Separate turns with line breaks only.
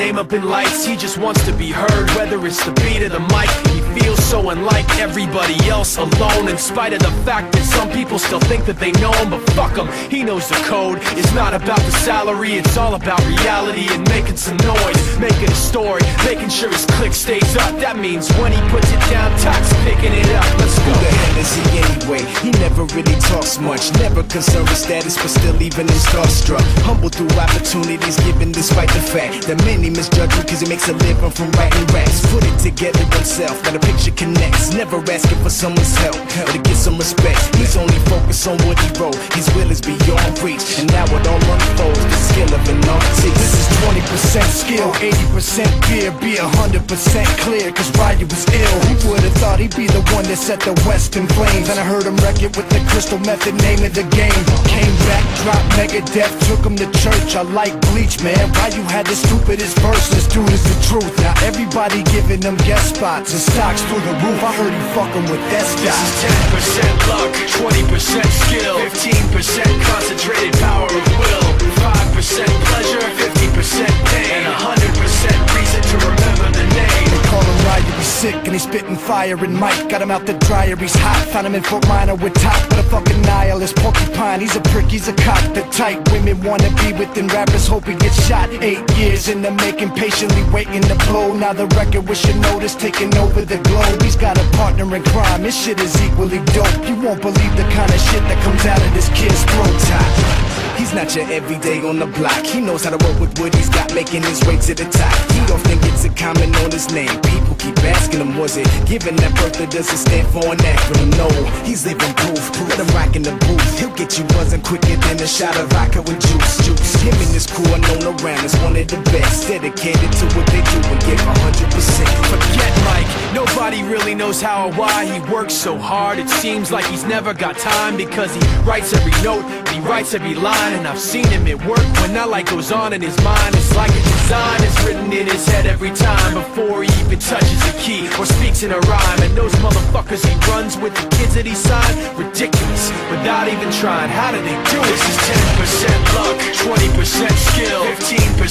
name up in lights. He just wants to be heard, whether it's the beat of the mic. He feels so unlike everybody else, alone, in spite of the fact that some people still think that they know him. But fuck him, he knows the code. It's not about the salary, it's all about reality and making some noise, making a story, making sure his click stays up. That means when he puts it down, Tox picking it up. Let's go.
Who the hell is he anyway? He never really talks much, never concerned with status, but still even in starstruck. Humble through opportunities given despite the fact that many misjudge him cause he makes a living from writing raps. Put it together himself, now the picture connects, never asking for someone's help or to get some respect. He's only focused on what he wrote, his will is beyond reach, and now it all unfolds, the skill of an artist.
This is 20% skill, 80% fear, be 100% clear, cause Ryu was ill. Who would've thought he'd be the one that set the West in flames? And I heard him wreck it with the Crystal Method, name of the game. Came back, dropped Megadeth, took him to church. I like Bleach, man. Ryu had the stupidest verse, this dude is the truth. Now everybody giving them guest spots and stocks through the roof. I heard he fucking with that stock.
This is 10% luck, 20% skill, 15% concentrated power of will, 5% pleasure, 50% pain, and 100% reason to remember the name.
They call him Ryu, he's sick and he's spitting fire. And Mike got him out the dryer, he's hot. Found him in Fort Minor with top, but a fucking nihilist. Porcupine, he's a prick, he's a cock. The type women wanna be within rappers, hope he gets shot. 8 years in the making, patiently waiting to blow. Now the record with your notice taking over the globe. He's got a partner in crime, his shit is equally dope. You won't believe the kind of shit that comes out of this kid's throat.
He's not your everyday on the block. He knows how to work with what he's got, making his way to the top. He often gets a comment on his name. People keep asking him, was it given that birth or does it stand for an acronym? No, he's living proof. Let him rock in the booth. He'll get you buzzing quicker than a shot of vodka with juice. Him and his crew are known around as one of the best, dedicated to what they do and give 100%.
Forget Mike, nobody really knows how or why he works so hard. It seems like he's never got time because he writes every note, he writes every line. And I've seen him at work when that light goes on in his mind. It's like a design is written in his head every time before he even touches a key or speaks in a rhyme. And those motherfuckers he runs with, the kids that he signed, ridiculous, without even trying. How do they do it? This is 10% luck, 20% skill, 15%